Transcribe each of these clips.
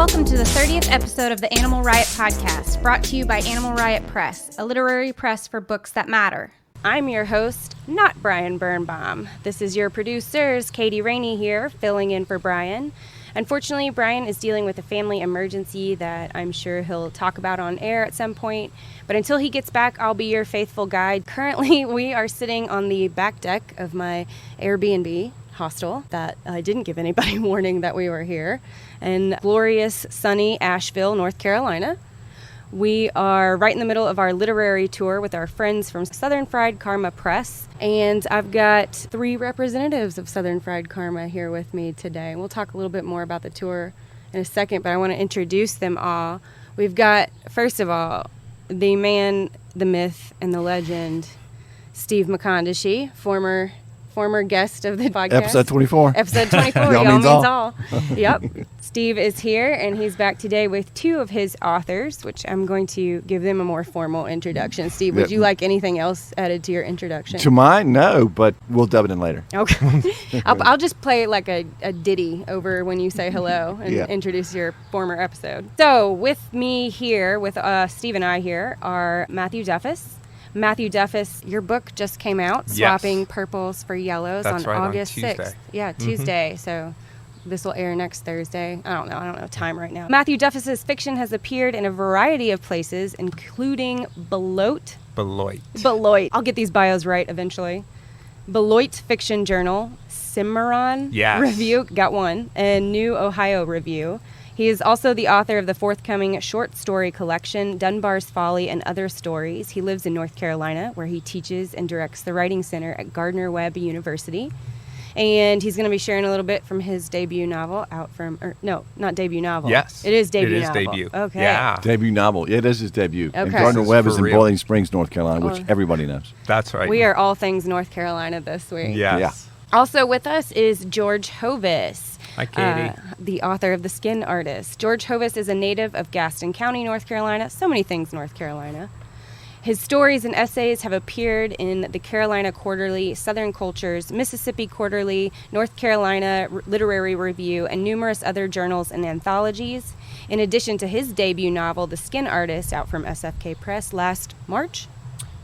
Welcome to the 30th episode of the Animal Riot Podcast, brought to you by Animal Riot Press, a literary press for books that matter. I'm your host, not Brian Birnbaum. This is your producers, Katie Rainey here, filling in for Brian. Unfortunately, Brian is dealing with a family emergency that I'm sure he'll talk about on air at some point. But until he gets back, I'll be your faithful guide. Currently, we are sitting on the back deck of my Airbnb hostel that I didn't give anybody warning that we were here in glorious, sunny Asheville, North Carolina. We are right in the middle of our literary tour with our friends from Southern Fried Karma Press. And I've got 3 representatives of Southern Fried Karma here with me today. We'll talk a little bit more about the tour in a second, but I want to introduce them all. We've got, first of all, the man, the myth, and the legend, Steve McCondichie, former guest of the podcast. Episode 24. Episode 24. Y'all means all. Yep. Steve is here, and he's back today with 2 of his authors, which I'm going to give them a more formal introduction. Steve, would you like anything else added to your introduction? To mine? No, but we'll dub it in later. Okay. I'll just play like a ditty over when you say hello and introduce your former episode. So with me here, with Steve and I here, are Matthew Duffus. Matthew Duffus, your book just came out, Swapping Purples for Yellows, on August 6th. Yeah, Tuesday. So this will air next Thursday. I don't know time right now. Matthew Duffus's fiction has appeared in a variety of places, including Beloit. I'll get these bios right eventually. Beloit Fiction Journal, Cimarron Review, got one, and New Ohio Review. He is also the author of the forthcoming short story collection, Dunbar's Folly and Other Stories. He lives in North Carolina, where he teaches and directs the Writing Center at Gardner-Webb University. And he's going to be sharing a little bit from his debut novel not debut novel. Yes. It is debut novel. It is debut. Okay. Yeah. Debut novel. Yeah, it is his debut. Okay. And Gardner-Webb is in real. Boiling Springs, North Carolina, which everybody knows. That's right. We are all things North Carolina this week. Yes. Yeah. Also with us is George Hovis. Hi, Katie. The author of The Skin Artist. George Hovis is a native of Gaston County, North Carolina. So many things North Carolina. His stories and essays have appeared in the Carolina Quarterly, Southern Cultures, Mississippi Quarterly, North Carolina Literary Review, and numerous other journals and anthologies. In addition to his debut novel, The Skin Artist, out from SFK Press last March.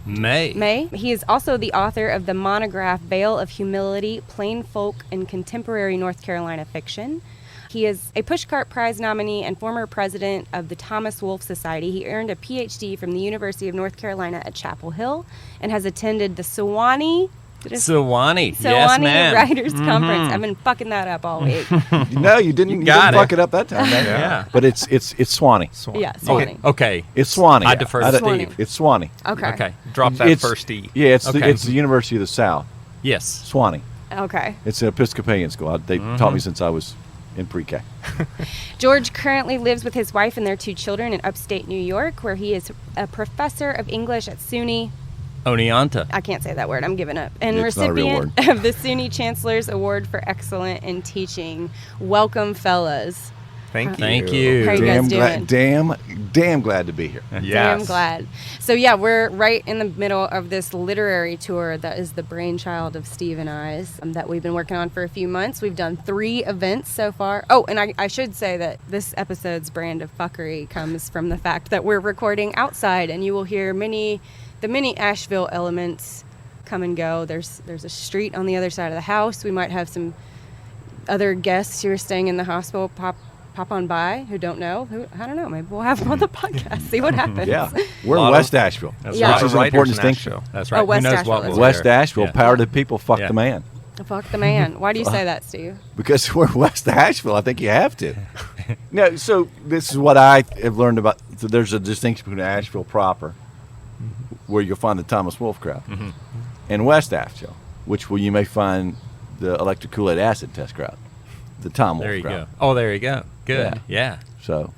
May. He is also the author of the monograph Veil of Humility, Plain Folk and Contemporary North Carolina Fiction. He is a Pushcart Prize nominee and former president of the Thomas Wolfe Society. He earned a PhD from the University of North Carolina at Chapel Hill and has attended the Sewanee Yes, ma'am. Writers Conference. I've been fucking that up all week. No, you didn't. You didn't fuck it up that time. Man. Yeah. But it's Swanee. Yeah, Swanee. Okay. It's Swanee. I defer to Swanee. Steve. It's Swanee. Okay. Drop that first E. Yeah, it's the University of the South. Yes. Swanee. Okay. It's an Episcopalian school. They taught me since I was in pre-K. George currently lives with his wife and their 2 children in upstate New York, where he is a professor of English at SUNY. Oneonta. I can't say that word. I'm giving up. And It's not a real recipient of the SUNY Chancellor's Award for Excellent in Teaching. Welcome, fellas. Thank you. How are you guys doing? Damn glad to be here. Yes. Damn glad. So we're right in the middle of this literary tour that is the brainchild of Steve and I's that we've been working on for a few months. We've done 3 events so far. Oh, and I should say that this episode's brand of fuckery comes from the fact that we're recording outside, and you will hear the many Asheville elements come and go. There's a street on the other side of the house. We might have some other guests who are staying in the hospital pop on by who don't know. I don't know. Maybe we'll have them on the podcast. See what happens. Yeah, we're in West Asheville. That's right. Which is an important distinction. That's right. West Who knows Asheville, what that's will West air. Asheville, power to the people, fuck the man. Fuck the man. Why do you say that, Steve? Because we're West Asheville. I think you have to. No, so this is what I have learned about. So there's a distinction between Asheville proper, where you'll find the Thomas Wolfe crowd, and West Asheville, which you may find the electric Kool-Aid acid test crowd, the Tom Wolfe crowd. There you go. Oh, there you go. Good. Yeah. So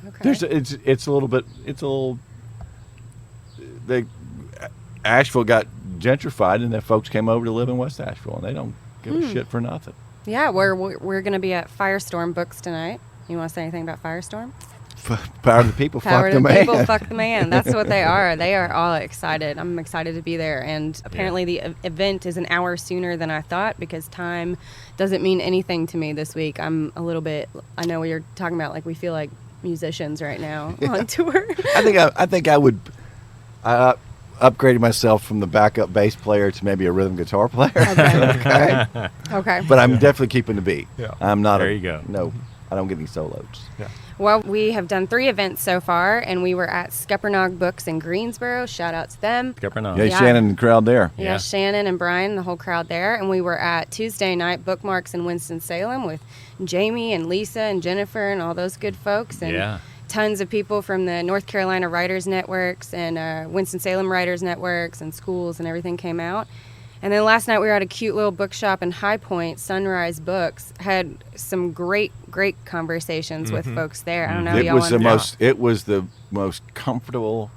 Asheville got gentrified, and then folks came over to live in West Asheville, and they don't give a shit for nothing. Yeah, we're going to be at Firestorm Books tonight. You want to say anything about Firestorm? Power to the people, Power fuck to the the man. people, fuck the man. That's what they are. They are all excited. I'm excited to be there. And apparently the event is an hour sooner than I thought, because time doesn't mean anything to me this week. I'm a little bit, I know you're talking about, like, we feel like musicians right now on tour. I think I would. I upgraded myself from the backup bass player to maybe a rhythm guitar player. Okay. Okay. Okay. But I'm definitely keeping the beat. Yeah. I'm not. There you go. No, I don't get any solos. Yeah. Well, we have done 3 events so far, and we were at Scuppernong Books in Greensboro. Shout out to them. Yeah, Yeah. Shannon and the crowd there. Yeah, Yeah. Shannon and Brian, the whole crowd there. And we were at Tuesday night Bookmarks in Winston-Salem with Jamie and Lisa and Jennifer and all those good folks. And Yeah. tons of people from the North Carolina Writers Networks and Winston-Salem Writers Networks and schools and everything came out. And then last night we were at a cute little bookshop in High Point, Sunrise Books. Had some great conversations with folks there. I don't know. It y'all was the wanna- most. It was the most comfortable.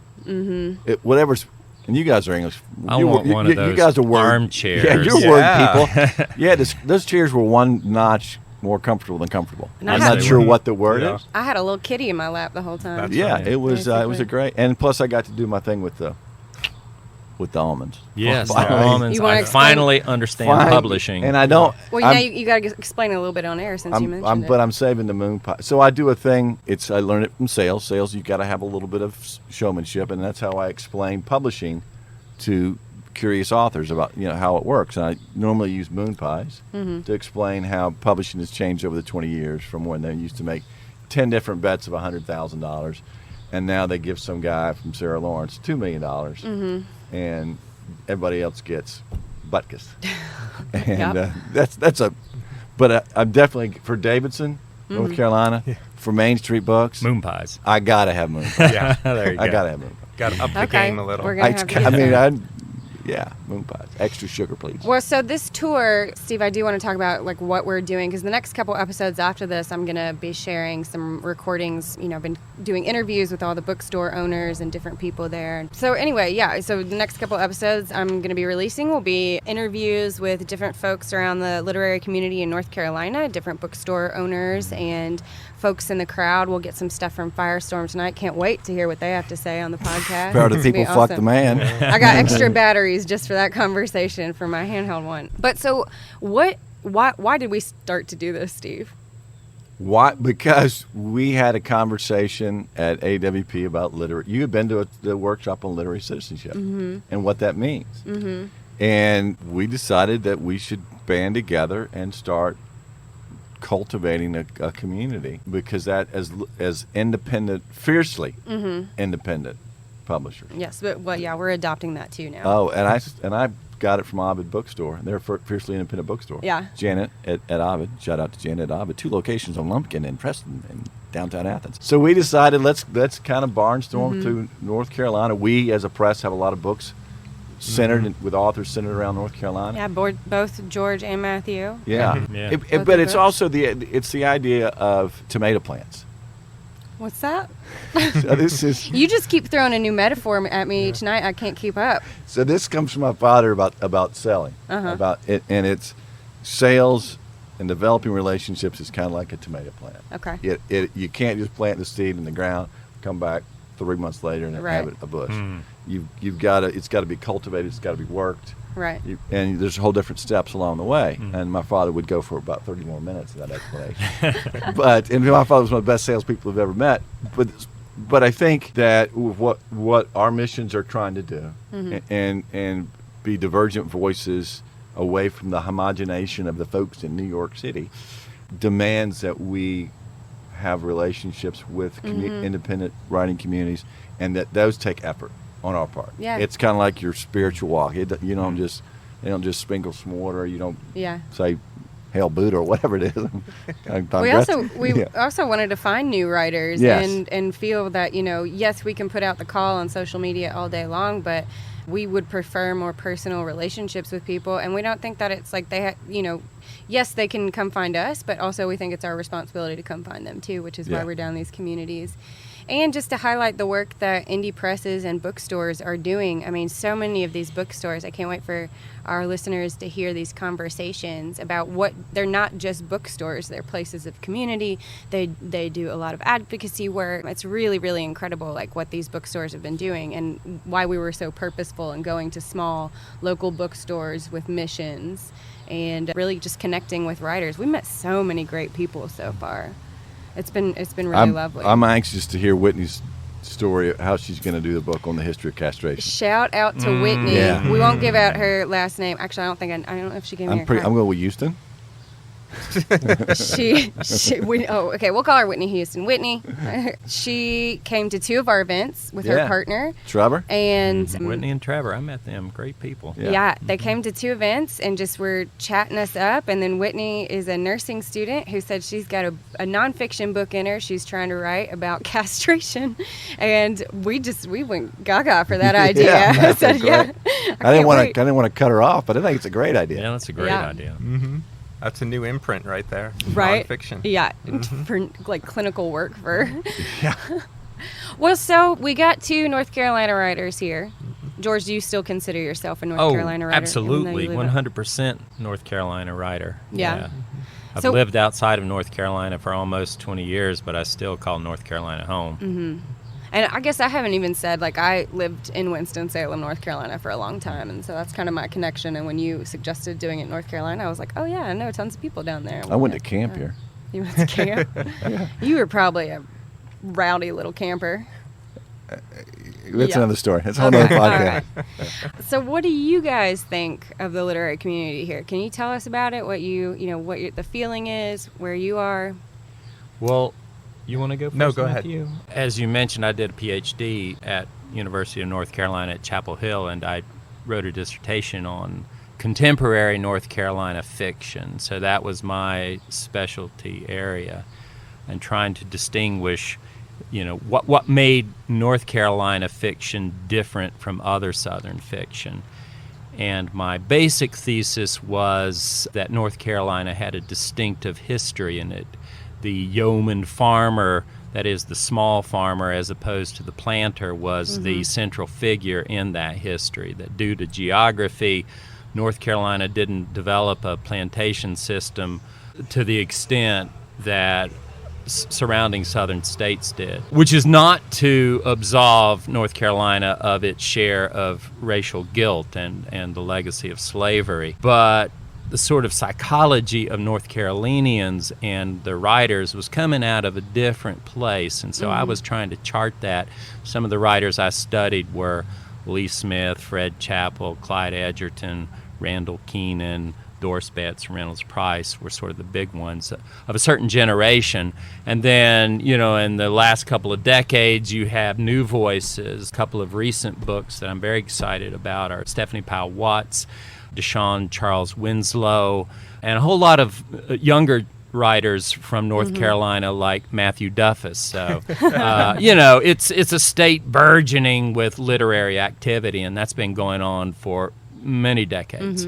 Whatever's. And you guys are English. I want one of You guys those are word armchairs. Yeah, you're Yeah. word people. Yeah, those chairs were one notch more comfortable than comfortable. And I I'm had- not sure what the word Yeah. is. I had a little kitty in my lap the whole time. That's Yeah, right. it was a Basically. great, and plus I got to do my thing with the almonds. Yes, the Finally. almonds. You wanna I explain- finally understand Fine. publishing. and I don't. Well, now you got to explain it a little bit on air since you mentioned it. But I'm saving the moon pie. So I do a thing. I learned it from sales. Sales, you got to have a little bit of showmanship, and that's how I explain publishing to curious authors about how it works. And I normally use moon pies to explain how publishing has changed over the 20 years from when they used to make 10 different bets of $100,000, and now they give some guy from Sarah Lawrence $2 million, and everybody else gets butkus. And Yep. that's a. But I'm definitely for Davidson, North Carolina, for Main Street Books. Moon pies. I gotta have moon pies. Yeah. There you go. I gotta have moon pies. Got to up the Okay, game a little. we're gonna have these. Yeah, moon pies. Extra sugar, please. Well, so this tour, Steve, I do want to talk about like what we're doing because the next couple episodes after this, I'm going to be sharing some recordings. I've been doing interviews with all the bookstore owners and different people there. So anyway, yeah, so the next couple episodes I'm going to be releasing will be interviews with different folks around the literary community in North Carolina, different bookstore owners and folks in the crowd. We'll get some stuff from Firestorm tonight. Can't wait to hear what they have to say on the podcast. Proud of It's gonna people be fuck the awesome. man. I got extra batteries just for that conversation for my handheld one. But so why did we start to do this, Steve? Why? Because we had a conversation at AWP about literary. You had been to the workshop on literary citizenship and what that means. And we decided that we should band together and start cultivating a community, because that as independent, fiercely independent publishers. Yes, but we're adopting that too now. Oh, and I got it from Ovid Bookstore. They're a fiercely independent bookstore. Yeah. Janet at Ovid. Shout out to Janet at Ovid. 2 locations on Lumpkin and Preston and downtown Athens. So we decided let's kind of barnstorm through North Carolina. We as a press have a lot of books centered with authors centered around North Carolina. Yeah, both George and Matthew. Yeah. Yeah. Both But of it's those. also the idea of tomato plants. What's that? So this is You just keep throwing a new metaphor at me each night. I can't keep up. So this comes from my father about selling, about it, and it's sales and developing relationships is kind of like a tomato plant. Okay. You can't just plant the seed in the ground, come back 3 months later and Right. have it a bush. You've got to. It's got to be cultivated. It's got to be worked. Right. And there's whole different steps along the way. And my father would go for about 30 more minutes of that explanation. And my father was one of the best salespeople I've ever met. But I think that what our missions are trying to do, and be divergent voices away from the homogenation of the folks in New York City, demands that we have relationships with independent writing communities, and that those take effort on our part. Yeah. It's kind of like your spiritual walk. You don't just sprinkle some water. You don't Yeah. say Hail Buddha or whatever it is. We also wanted to find new writers Yes. and feel that, yes, we can put out the call on social media all day long, but we would prefer more personal relationships with people. And we don't think that it's like yes, they can come find us, but also we think it's our responsibility to come find them too, which is why Yeah. we're down these communities. And just to highlight the work that indie presses and bookstores are doing. I mean, so many of these bookstores, I can't wait for our listeners to hear these conversations about what they're not just bookstores, they're places of community. They do a lot of advocacy work. It's really, really incredible like what these bookstores have been doing and why we were so purposeful in going to small local bookstores with missions and really just connecting with writers. We met so many great people so far. It's been really lovely. I'm anxious to hear Whitney's story of how she's going to do the book on the history of castration. Shout out to Whitney. Yeah. We won't give out her last name. Actually, I don't know if she gave me her card. I'm going with Houston. We'll call her Whitney Houston. Whitney, she came to 2 of our events with her partner, Trevor. And Whitney and Trevor, I met them. Great people. Yeah, they came to 2 events and just were chatting us up. And then Whitney is a nursing student who said she's got a nonfiction book in her. She's trying to write about castration, and we went gaga for that idea. Yeah, I said, I didn't want to cut her off, but I think it's a great idea. Yeah, that's a great idea. Mm-hmm. That's a new imprint right there. Right? Nonfiction. Yeah, for like clinical work for. Yeah. Well, so we got 2 North Carolina writers here. George, do you still consider yourself a North Carolina writer? Absolutely, 100% North Carolina writer. Yeah. I've lived outside of North Carolina for almost 20 years, but I still call North Carolina home. Mm-hmm. And I guess I haven't even said, like, I lived in Winston-Salem, North Carolina for a long time, and so that's kind of my connection. And when you suggested doing it in North Carolina, I was like, oh, yeah, I know tons of people down there. I went to camp here. You went to camp? You were probably a rowdy little camper. That's another story. That's a whole other podcast. Right. So what do you guys think of the literary community here? Can you tell us about it, what the feeling is, where you are? Well, you want to go first? No, go Matthew? ahead. As you mentioned, I did a PhD at University of North Carolina at Chapel Hill, and I wrote a dissertation on contemporary North Carolina fiction. So that was my specialty area, and trying to distinguish, what made North Carolina fiction different from other Southern fiction. And my basic thesis was that North Carolina had a distinctive history in it. The yeoman farmer, that is the small farmer as opposed to the planter, was the central figure in that history. That due to geography, North Carolina didn't develop a plantation system to the extent that surrounding southern states did, which is not to absolve North Carolina of its share of racial guilt and the legacy of slavery, but the sort of psychology of North Carolinians and the writers was coming out of a different place, and so I was trying to chart that. Some of the writers I studied were Lee Smith, Fred Chappell, Clyde Edgerton, Randall Keenan, Doris Betts, Reynolds Price were sort of the big ones of a certain generation. And then, in the last couple of decades, you have new voices. A couple of recent books that I'm very excited about are Stephanie Powell Watts, Deshaun Charles Winslow, and a whole lot of younger writers from North Carolina like Matthew Duffus. So, it's a state burgeoning with literary activity, and that's been going on for many decades.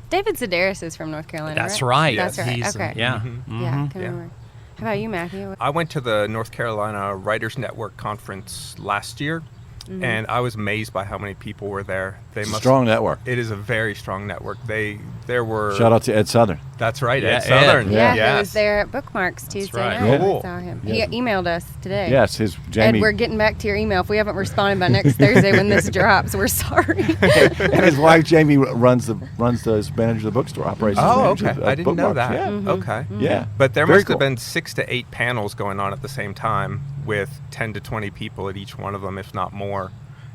David Sedaris is from North Carolina, That's right. That's right. He's, okay. Yeah. Yeah, I can remember. How about you, Matthew? I went to the North Carolina Writers Network conference last year, and I was amazed by how many people were there. Strong network. It is a very strong network. There were. Shout out to Ed Southern. That's right, Yeah, Ed Southern. Yeah, he Yes. was there at Bookmarks Tuesday right. night. Cool. I saw him. He emailed us today. Yes, Jamie. Ed, we're getting back to your email. If we haven't responded by next Thursday when this drops, we're sorry. and his wife Jamie runs the manager of the bookstore operations. Oh, manager okay. of I didn't know Bookmarks. that. Yeah. Okay. Yeah. But there Very must cool. have been 6 to 8 panels going on at the same time with 10 to 20 people at each one of them, if not more.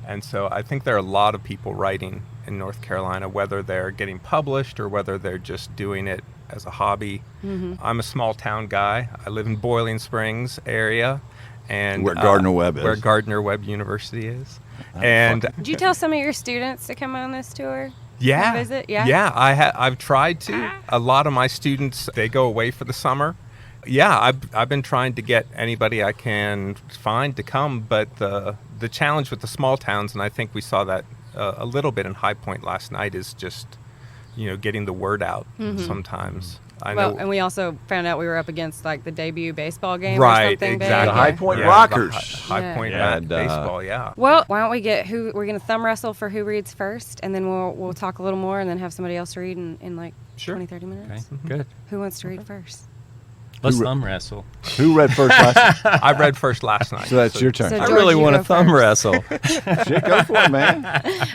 And so I think there are a lot of people writing in North Carolina, whether they're getting published or whether they're just doing it as a hobby. I'm a small town guy. I live in Boiling Springs area, and Where Gardner Webb is. Where Gardner Webb University is. Did you tell some of your students to come on this tour? Yeah. Visit? Yeah. Yeah, I've tried to. A lot of my students, they go away for the summer. Yeah, I've been trying to get anybody I can find to come, but the challenge with the small towns, and I think we saw that a little bit in High Point last night, is just getting the word out sometimes. I know. And we also found out we were up against like the debut baseball game or Right, something big. exactly. The High Point Yeah, Rockers. the High Point Yeah. And, baseball, yeah. Well, why don't we get we're going to thumb wrestle for who reads first, and then we'll talk a little more, and then have somebody else read in like Sure. 20, 30 minutes. Okay, good. Who wants to read first? Let's Who- thumb wrestle. Who read first last night? I read first last night. So that's your turn. So I George, really you want go to thumb first. wrestle. Shit, go for it, man.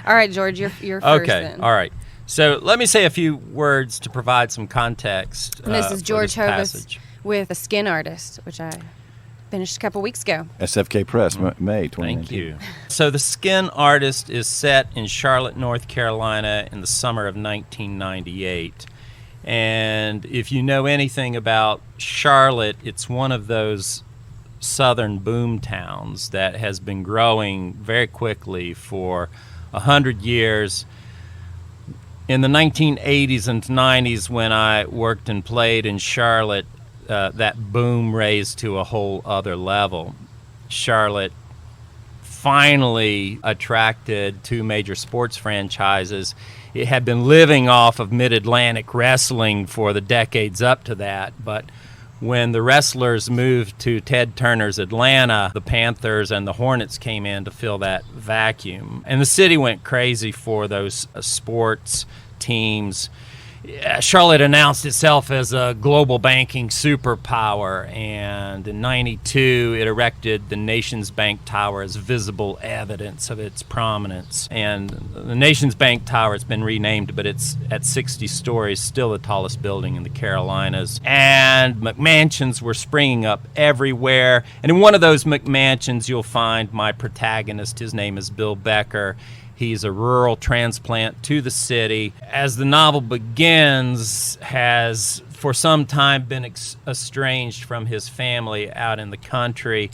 All right, George, you're first Okay, then. all right. So let me say a few words to provide some context. And this is for George this Hovis passage. with A Skin Artist, which I finished a couple weeks ago. SFK Press, May 2019. Thank you. So The Skin Artist is set in Charlotte, North Carolina in the summer of 1998. And if you know anything about Charlotte, it's one of those southern boom towns that has been growing very quickly for 100 years. In the 1980s and 90s, when I worked and played in Charlotte, that boom raised to a whole other level. Charlotte finally attracted 2 major sports franchises. It had been living off of Mid-Atlantic wrestling for the decades up to that, but when the wrestlers moved to Ted Turner's Atlanta, the Panthers and the Hornets came in to fill that vacuum. And the city went crazy for those sports teams. Charlotte announced itself as a global banking superpower, and in '92 it erected the Nations Bank Tower as visible evidence of its prominence. And the Nations Bank Tower has been renamed, but it's at 60 stories, still the tallest building in the Carolinas. And McMansions were springing up everywhere. And in one of those McMansions you'll find my protagonist. His name is Bill Becker. He's a rural transplant to the city. As the novel begins, has for some time been estranged from his family out in the country.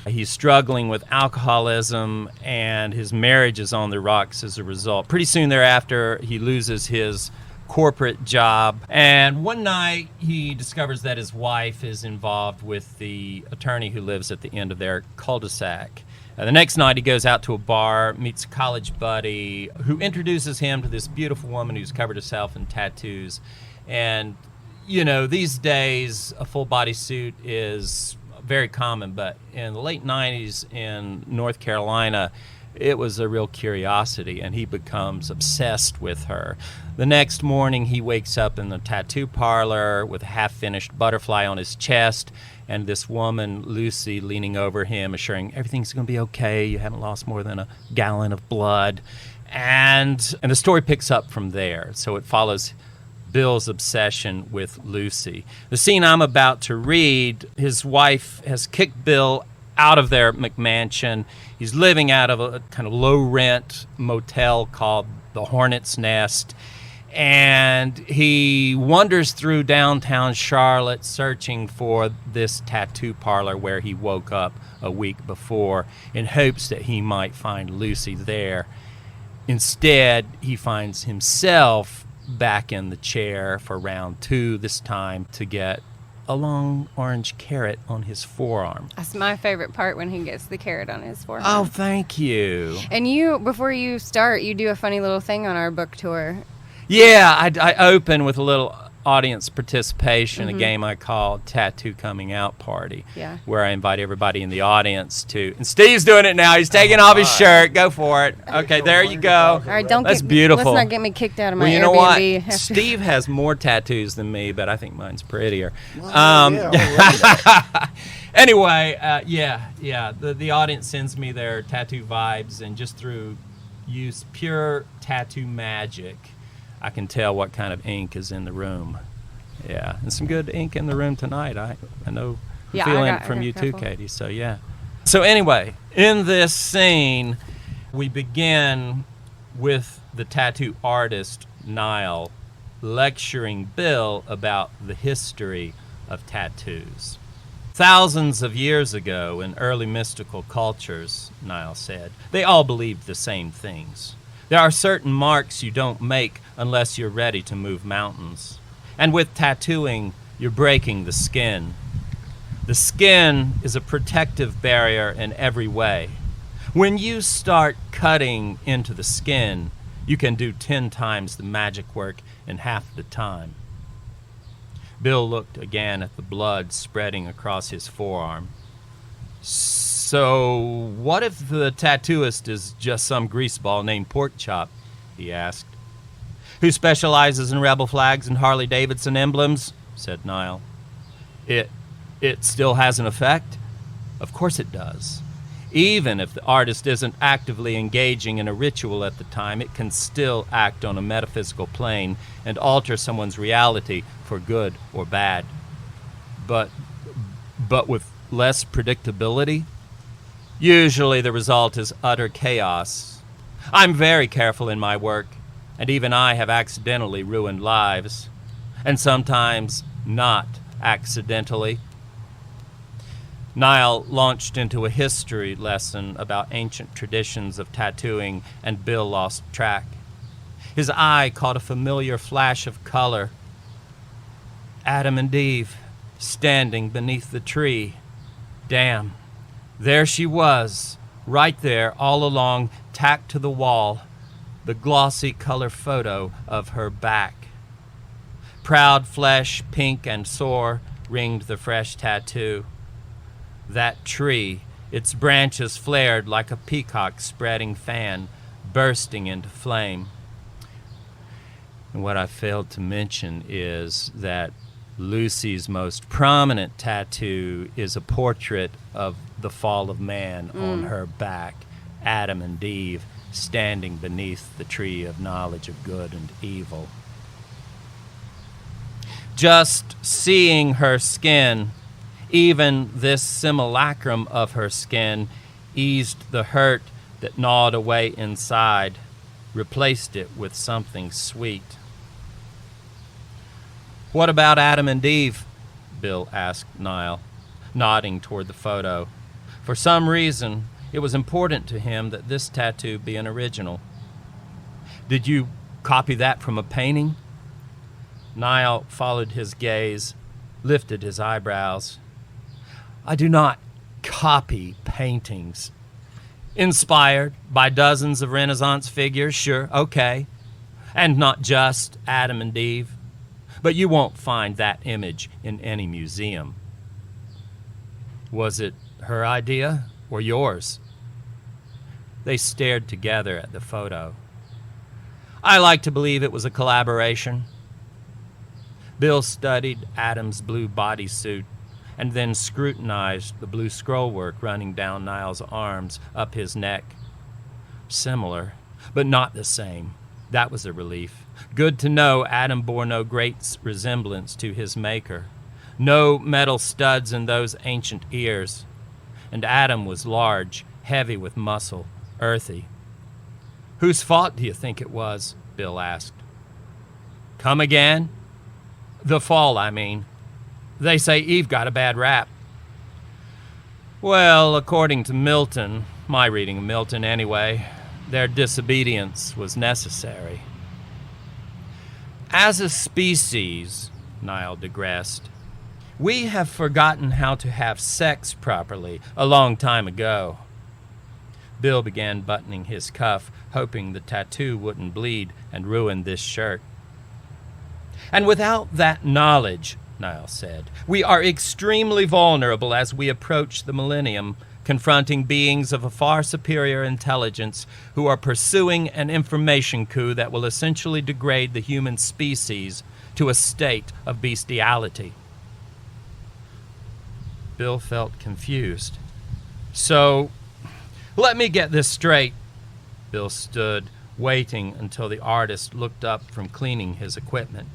He's struggling with alcoholism, and his marriage is on the rocks as a result. Pretty soon thereafter, he loses his corporate job, and one night he discovers that his wife is involved with the attorney who lives at the end of their cul-de-sac. The next night he goes out to a bar, meets a college buddy who introduces him to this beautiful woman who's covered herself in tattoos. And, you know, these days a full body suit is very common, but in the late 90s in North Carolina, it was a real curiosity, and he becomes obsessed with her. The next morning he wakes up in the tattoo parlor with a half-finished butterfly on his chest, and this woman, Lucy, leaning over him, assuring everything's going to be okay, you haven't lost more than a gallon of blood. And the story picks up from there. So it follows Bill's obsession with Lucy. The scene I'm about to read, his wife has kicked Bill out of their McMansion. He's living out of a kind of low-rent motel called the Hornet's Nest. And he wanders through downtown Charlotte searching for this tattoo parlor where he woke up a week before in hopes that he might find Lucy there. Instead, he finds himself back in the chair for round 2, this time to get a long orange carrot on his forearm. That's my favorite part, when he gets the carrot on his forearm. Oh, thank you. And you, before you start, you do a funny little thing on our book tour. Yeah, I open with a little audience participation, a game I call Tattoo Coming Out Party, where I invite everybody in the audience to, and Steve's doing it now, he's taking off his shirt, go for it. Okay, there you go. All right, That's beautiful. Let's not get me kicked out of my Airbnb. You know what? Steve has more tattoos than me, but I think mine's prettier. Anyway, the audience sends me their tattoo vibes, and just through use pure tattoo magic, I can tell what kind of ink is in the room. Yeah, and some good ink in the room tonight. I know the feeling from you too, Katie. So yeah. So anyway, in this scene, we begin with the tattoo artist, Niall, lecturing Bill about the history of tattoos. Thousands of years ago, in early mystical cultures, Niall said, they all believed the same things. There are certain marks you don't make unless you're ready to move mountains. And with tattooing, you're breaking the skin. The skin is a protective barrier in every way. When you start cutting into the skin, you can do 10 times the magic work in half the time. Bill looked again at the blood spreading across his forearm. So, what if the tattooist is just some greaseball named Porkchop? He asked. Who specializes in rebel flags and Harley-Davidson emblems? Said Niall. It still has an effect? Of course it does. Even if the artist isn't actively engaging in a ritual at the time, it can still act on a metaphysical plane and alter someone's reality for good or bad. But but with less predictability? Usually the result is utter chaos. I'm very careful in my work, and even I have accidentally ruined lives, and sometimes not accidentally. Niall launched into a history lesson about ancient traditions of tattooing, and Bill lost track. His eye caught a familiar flash of color. Adam and Eve, standing beneath the tree. Damn, there she was, right there, all along, tacked to the wall, the glossy color photo of her back. Proud flesh, pink and sore, ringed the fresh tattoo. That tree, its branches flared like a peacock spreading fan, bursting into flame. And what I failed to mention is that Lucy's most prominent tattoo is a portrait of the fall of man on her back, Adam and Eve standing beneath the tree of knowledge of good and evil. Just seeing her skin, even this simulacrum of her skin, eased the hurt that gnawed away inside, replaced it with something sweet. "What about Adam and Eve?" Bill asked Niall, nodding toward the photo. For some reason, it was important to him that this tattoo be an original. "Did you copy that from a painting?" Niall followed his gaze, lifted his eyebrows. "I do not copy paintings. Inspired by dozens of Renaissance figures, sure, okay. And not just Adam and Eve. But you won't find that image in any museum." "Was it her idea or yours?" They stared together at the photo. "I like to believe it was a collaboration." Bill studied Adam's blue bodysuit and then scrutinized the blue scrollwork running down Niall's arms, up his neck. Similar, but not the same. That was a relief. Good to know Adam bore no great resemblance to his maker. No metal studs in those ancient ears. And Adam was large, heavy with muscle, earthy. "Whose fault do you think it was?" Bill asked. "Come again?" "The fall, I mean. They say Eve got a bad rap." "Well, according to Milton, my reading of Milton anyway, their disobedience was necessary." "As a species," Niall digressed, "we have forgotten how to have sex properly a long time ago." Bill began buttoning his cuff, hoping the tattoo wouldn't bleed and ruin this shirt. "And without that knowledge," Niall said, "we are extremely vulnerable as we approach the millennium, confronting beings of a far superior intelligence who are pursuing an information coup that will essentially degrade the human species to a state of bestiality." Bill felt confused. "So, let me get this straight." Bill stood, waiting until the artist looked up from cleaning his equipment.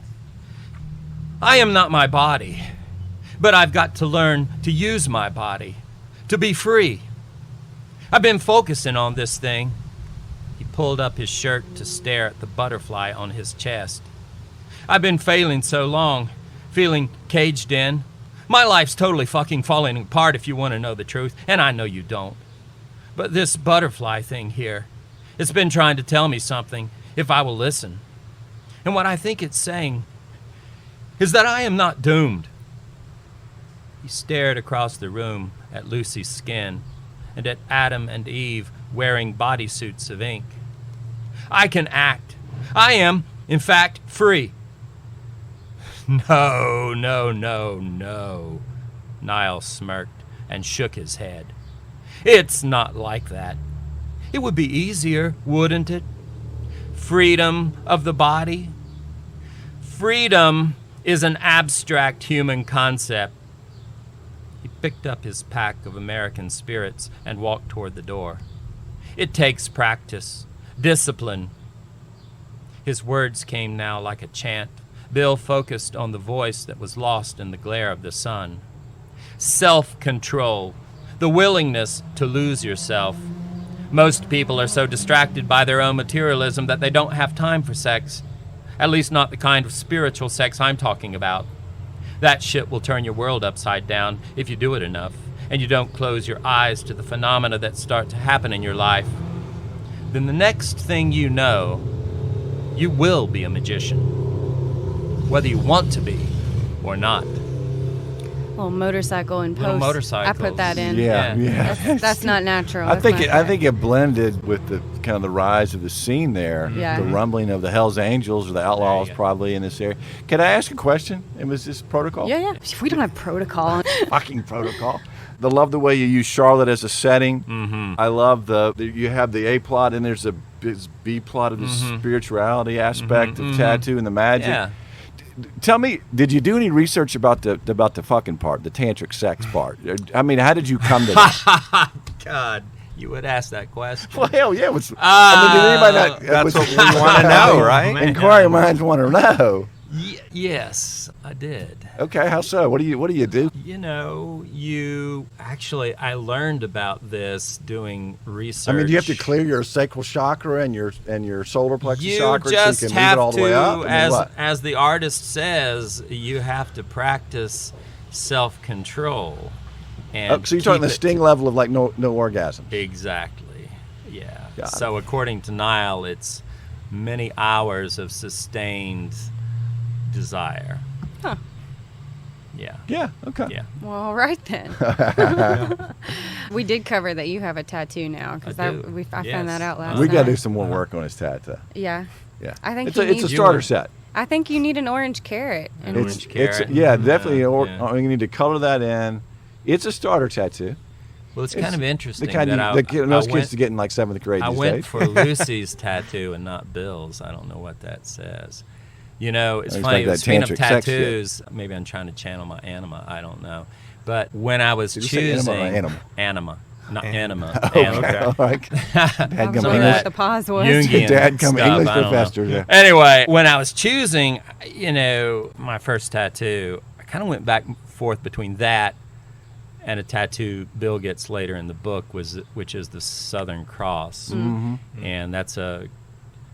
"I am not my body, but I've got to learn to use my body, to be free. I've been focusing on this thing." He pulled up his shirt to stare at the butterfly on his chest. "I've been failing so long, feeling caged in. My life's totally fucking falling apart if you want to know the truth, and I know you don't. But this butterfly thing here, it's been trying to tell me something, if I will listen. And what I think it's saying is that I am not doomed." He stared across the room at Lucy's skin and at Adam and Eve wearing bodysuits of ink. "I can act. I am, in fact, free." No, Niall smirked and shook his head. "It's not like that. It would be easier, wouldn't it? Freedom of the body. Freedom is an abstract human concept." He picked up his pack of American spirits and walked toward the door. "It takes practice, discipline." His words came now like a chant. Bill focused on the voice that was lost in the glare of the sun. self-control, the willingness to lose yourself. Most people are so distracted by their own materialism that they don't have time for sex. At least not the kind of spiritual sex I'm talking about. That shit will turn your world upside down if you do it enough, and you don't close your eyes to the phenomena that start to happen in your life. Then the next thing you know, you will be a magician, whether you want to be or not. Little motorcycle and post. Little motorcycles. I put that in. Yeah. That's not natural. I That's think not I fair. think it blended with the kind of the rise of the scene there. Yeah. The rumbling of the Hell's Angels or the Outlaws go. probably in this area. Can I ask a question? And was this protocol? Yeah. We don't have protocol. Fucking protocol. I love the way you use Charlotte as a setting. Mm-hmm. I love you have the A plot and there's a B plot of the spirituality aspect of tattoo and the magic. Yeah. Tell me, did you do any research about the fucking part, the tantric sex part? I mean, how did you come to that? God, you would ask that question. Well, hell yeah. Did anybody not, That's what we want to know, right? Inquiring minds want to know. Yes, I did. Okay, how so? What do you do? You know, I learned about this doing research. I mean, do you have to clear your sacral chakra and your solar plexus You chakra just so you can move have it all the way up? to, I mean, what? as the artist says, you have to practice self-control. And So you're talking keep the it- sting level of like no orgasm. Exactly. Yeah. Got it. So according to Nile, it's many hours of sustained desire. Huh. Yeah. Yeah. Okay. Yeah. Well, all right then. We did cover that you have a tattoo now because I I do. found Yes. that out last We night. got to do some more work on his tattoo. Yeah. Yeah. I think it's you a need- starter You- set. I think you need an orange carrot. An And orange carrot. Yeah, definitely. Yeah. You need to color that in. It's a starter tattoo. Well, it's kind of interesting The kind that most I kids to get in like 7th grade I these went days. for Lucy's tattoo and not Bill's. I don't know what that says. You know, it's Oh, he's funny. like that Speaking of tantric sex shit. tattoos, maybe I'm trying to channel my anima. I don't know. But when I was Did you say choosing enema or animal? Anima, not anima. Okay. Anima. All right. I Dad was come Some of wondering English. what that the pause was. Jungian Dad come stuff, English I don't know. professor. Yeah. Anyway, when I was choosing, my first tattoo, I kind of went back and forth between that and a tattoo Bill gets later in the book, which is the Southern Cross, and that's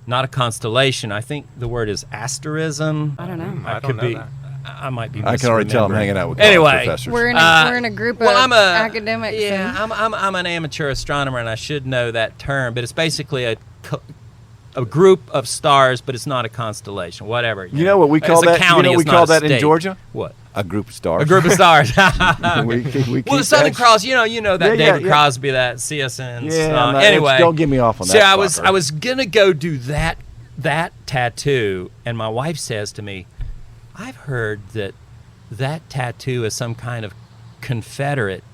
not a constellation. I think the word is asterism. I don't know. I don't know that. I might be. I can already tell I'm misremembering. hanging out with college Anyway, professors. We're in a group well, of I'm academics. Yeah, and- I'm an amateur astronomer, and I should know that term. But it's basically a group of stars, but it's not a constellation. Whatever. You know what we call It's a that? county, You know what we it's not call a that in state. Georgia? What? A group of stars. A group of stars. we Well, keep the Southern that- Cross, you know that Yeah, David yeah. Crosby, that CSN Yeah, song. no, Anyway, don't get me off on so that. I was gonna go do that tattoo, and my wife says to me, "I've heard that tattoo is some kind of Confederate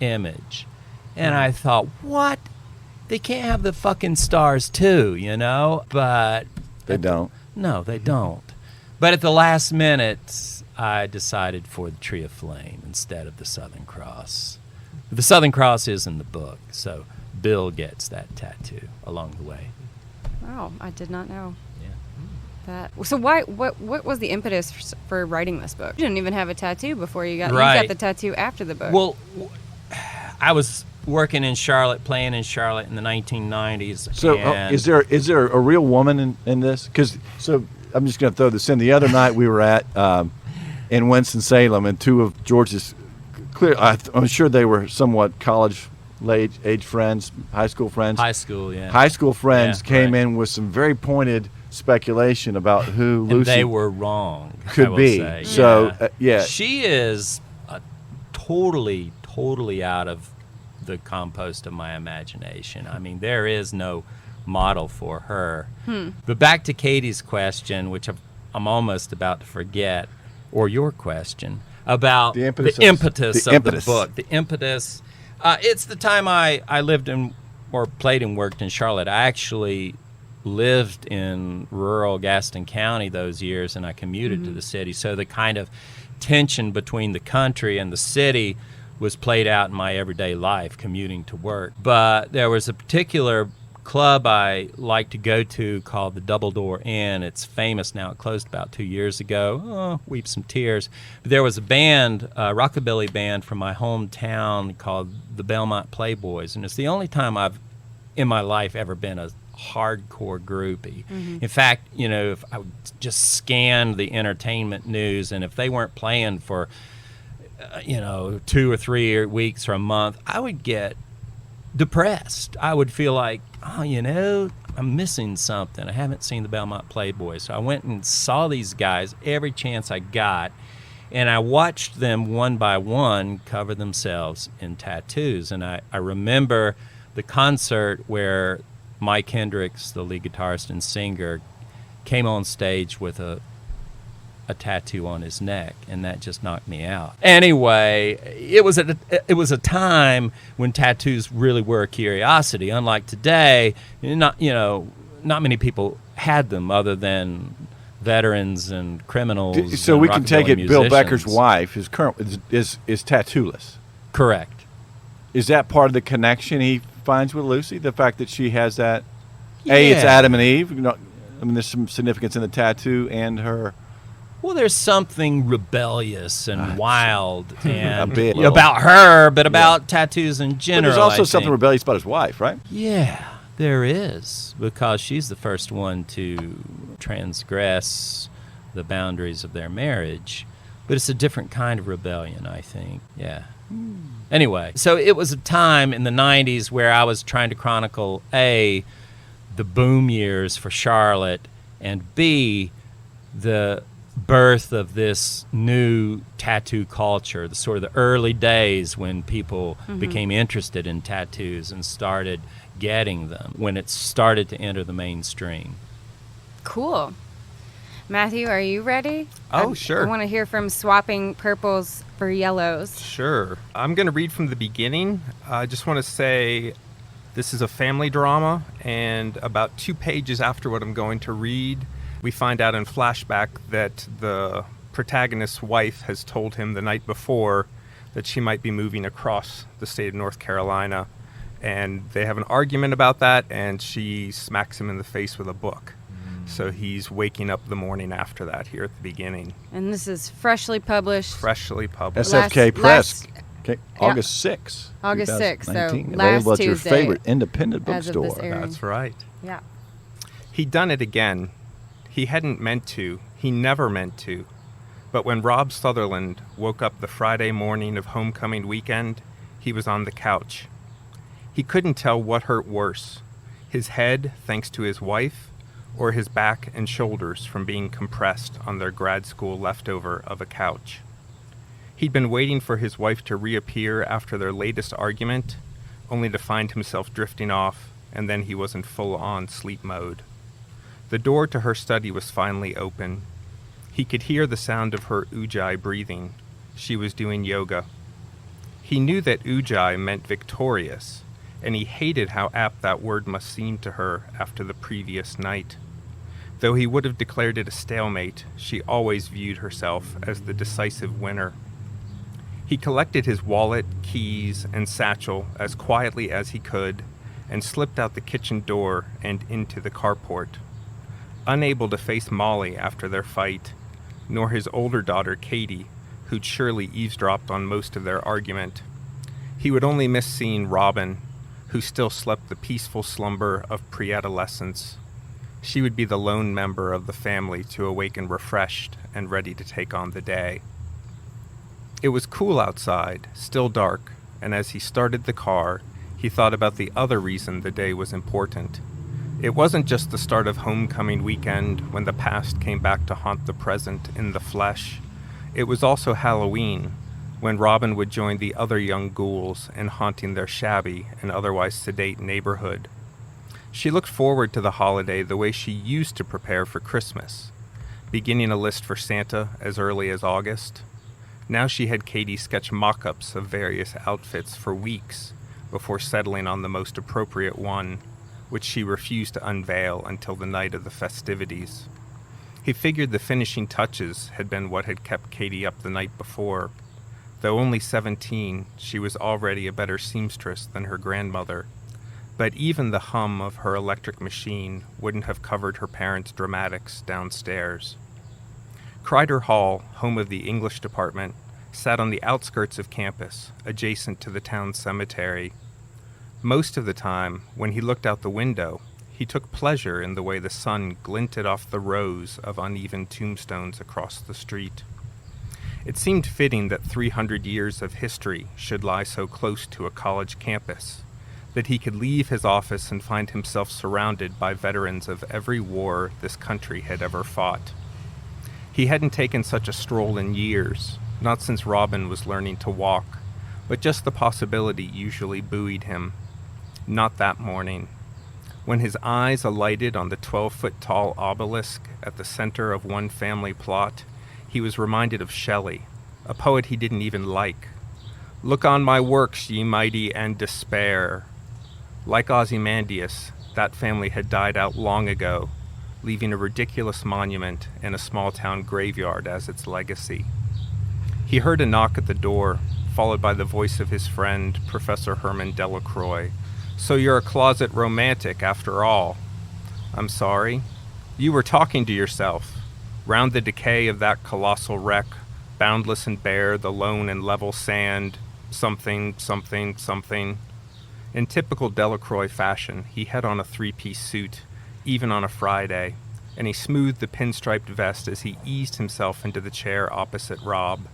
image," and I thought, what? They can't have the fucking stars too, But They don't. no, they don't. But at the last minute, I decided for the Tree of Flame instead of the Southern Cross. The Southern Cross is in the book, so Bill gets that tattoo along the way. Wow, I did not know Yeah. that. So what was the impetus for writing this book? You didn't even have a tattoo before you got Right. the tattoo after the book. Well, I was working in Charlotte, playing in Charlotte in the 1990s. So and is there a real woman in this? Because I'm just going to throw this in. The other night we were at in Winston-Salem, and two of George's I'm sure they were somewhat college age friends, high school friends. high school, yeah. High school friends Yeah, came right. in with some very pointed speculation about who And Lucy they were wrong. I could will be. say. So, yeah. She is totally out of the compost of my imagination. I mean, there is no model for her. But back to Katie's question, which I'm almost about to forget, or your question about The impetus of the book. The impetus. It's the time I lived in or played and worked in Charlotte. I actually lived in rural Gaston County those years, and I commuted to the city. So the kind of tension between the country and the city was played out in my everyday life, commuting to work. But there was a particular club I like to go to called the Double Door Inn. It's famous now. It closed about 2 years ago. Oh, weep some tears. But there was a band, a rockabilly band from my hometown called the Belmont Playboys, and it's the only time I've in my life ever been a hardcore groupie. In fact, if I would just scan the entertainment news, and if they weren't playing for 2 or 3 weeks or a month, I would get depressed. I would feel like, I'm missing something. I haven't seen the Belmont Playboys. So I went and saw these guys every chance I got, and I watched them one by one cover themselves in tattoos. And I remember the concert where Mike Hendricks, the lead guitarist and singer, came on stage with a tattoo on his neck, and that just knocked me out. Anyway, it was a time when tattoos really were a curiosity. Unlike today, not many people had them other than veterans and criminals. So we can take it. musicians. Bill Becker's wife is tattooless. Correct. Is that part of the connection he finds with Lucy? The fact that she has that. Yeah. It's Adam and Eve. There's some significance in the tattoo and her. Well, there's something rebellious and wild and bit. about her, but about tattoos in But general. there's also I something think. rebellious about his wife, right? Yeah, there is, because she's the first one to transgress the boundaries of their marriage. But it's a different kind of rebellion, I think. Yeah. Anyway, so it was a time in the 90s where I was trying to chronicle, A, the boom years for Charlotte, and B, the birth of this new tattoo culture, the sort of the early days when people became interested in tattoos and started getting them, when it started to enter the mainstream. Cool. Matthew, are you ready? Oh, sure. I want to hear from swapping purples for yellows. Sure. I'm going to read from the beginning. I just want to say this is a family drama, and about 2 pages after what I'm going to read, we find out in flashback that the protagonist's wife has told him the night before that she might be moving across the state of North Carolina. And they have an argument about that, and she smacks him in the face with a book. So he's waking up the morning after that here at the beginning. And this is freshly published. Freshly published. SFK Press. August 6th. August 6th, so 2019. last Available at your Tuesday favorite independent as of this bookstore. airing. That's right. Yeah. He'd done it again. He hadn't meant to. He never meant to. But when Rob Sutherland woke up the Friday morning of homecoming weekend, he was on the couch. He couldn't tell what hurt worse, his head, thanks to his wife, or his back and shoulders from being compressed on their grad school leftover of a couch. He'd been waiting for his wife to reappear after their latest argument, only to find himself drifting off, and then he was in full-on sleep mode. The door to her study was finally open. He could hear the sound of her ujjayi breathing. She was doing yoga. He knew that ujjayi meant victorious, and he hated how apt that word must seem to her after the previous night. Though he would have declared it a stalemate, she always viewed herself as the decisive winner. He collected his wallet, keys, and satchel as quietly as he could and slipped out the kitchen door and into the carport. Unable to face Molly after their fight, nor his older daughter Katie, who'd surely eavesdropped on most of their argument, he would only miss seeing Robin, who still slept the peaceful slumber of pre-adolescence. She would be the lone member of the family to awaken refreshed and ready to take on the day. It was cool outside, still dark, and as he started the car, he thought about the other reason the day was important. It wasn't just the start of homecoming weekend when the past came back to haunt the present in the flesh. It was also Halloween, when Robin would join the other young ghouls in haunting their shabby and otherwise sedate neighborhood. She looked forward to the holiday the way she used to prepare for Christmas, beginning a list for Santa as early as August. Now she had Katie sketch mock-ups of various outfits for weeks before settling on the most appropriate one, which she refused to unveil until the night of the festivities. He figured the finishing touches had been what had kept Katie up the night before. Though only 17, she was already a better seamstress than her grandmother. but even the hum of her electric machine wouldn't have covered her parents' dramatics downstairs. Crider Hall, home of the English department, sat on the outskirts of campus, adjacent to the town cemetery. Most of the time, when he looked out the window, he took pleasure in the way the sun glinted off the rows of uneven tombstones across the street. It seemed fitting that 300 years of history should lie so close to a college campus, that he could leave his office and find himself surrounded by veterans of every war this country had ever fought. He hadn't taken such a stroll in years, not since Robin was learning to walk, but just the possibility usually buoyed him. Not that morning. When his eyes alighted on the 12-foot-tall obelisk at the center of one family plot, he was reminded of Shelley, a poet he didn't even like. "Look on my works, ye mighty, and despair." Like Ozymandias, that family had died out long ago, leaving a ridiculous monument and a small-town graveyard as its legacy. He heard a knock at the door, followed by the voice of his friend, Professor Herman Delacroix. "So you're a closet romantic, after all." "I'm sorry." "You were talking to yourself. Round the decay of that colossal wreck, boundless and bare, the lone and level sand, something, something, something." In typical Delacroix fashion, he had on a three-piece suit, even on a Friday, and he smoothed the pinstriped vest as he eased himself into the chair opposite Rob.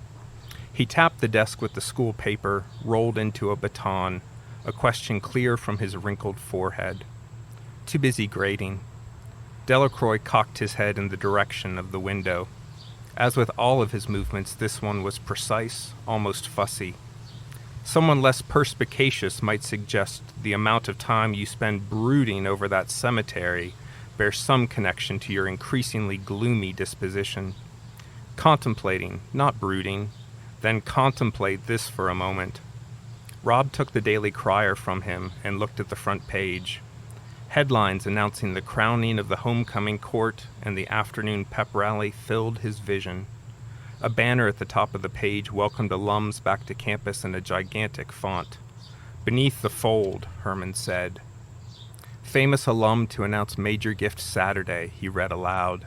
He tapped the desk with the school paper, rolled into a baton, a question clear from his wrinkled forehead. "Too busy grading." Delacroix cocked his head in the direction of the window. As with all of his movements, this one was precise, almost fussy. Someone less perspicacious might suggest the amount of time you spend brooding over that cemetery bears some connection to your increasingly gloomy disposition. Contemplating, not brooding. Then contemplate this for a moment. Rob took the Daily Crier from him and looked at the front page. Headlines announcing the crowning of the homecoming court and the afternoon pep rally filled his vision. A banner at the top of the page welcomed alums back to campus in a gigantic font. "Beneath the fold," Herman said. "Famous alum to announce major gift Saturday," he read aloud.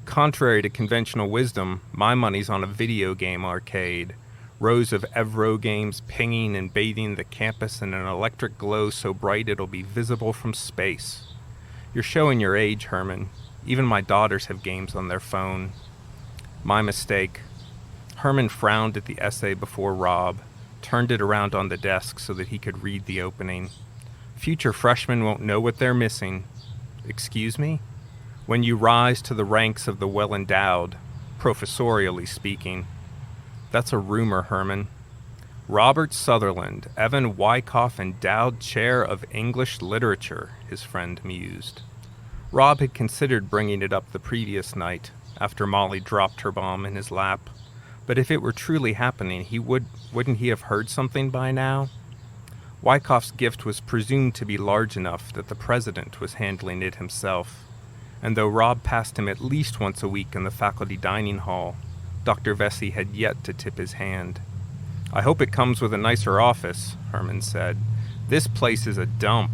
"Contrary to conventional wisdom, my money's on a video game arcade. Rows of Evro games pinging and bathing the campus in an electric glow so bright it'll be visible from space." "You're showing your age, Herman. Even my daughters have games on their phone." "My mistake." Herman frowned at the essay before Rob, turned it around on the desk so that he could read the opening. "Future freshmen won't know what they're missing." "Excuse me?" "When you rise to the ranks of the well-endowed, professorially speaking." "That's a rumor, Herman." "Robert Sutherland, Evan Wyckoff Endowed Chair of English Literature," his friend mused. Rob had considered bringing it up the previous night, after Molly dropped her bomb in his lap. But if it were truly happening, wouldn't he have heard something by now? Wyckoff's gift was presumed to be large enough that the president was handling it himself. And though Rob passed him at least once a week in the faculty dining hall, Dr. Vesey had yet to tip his hand. "I hope it comes with a nicer office," Herman said. "This place is a dump.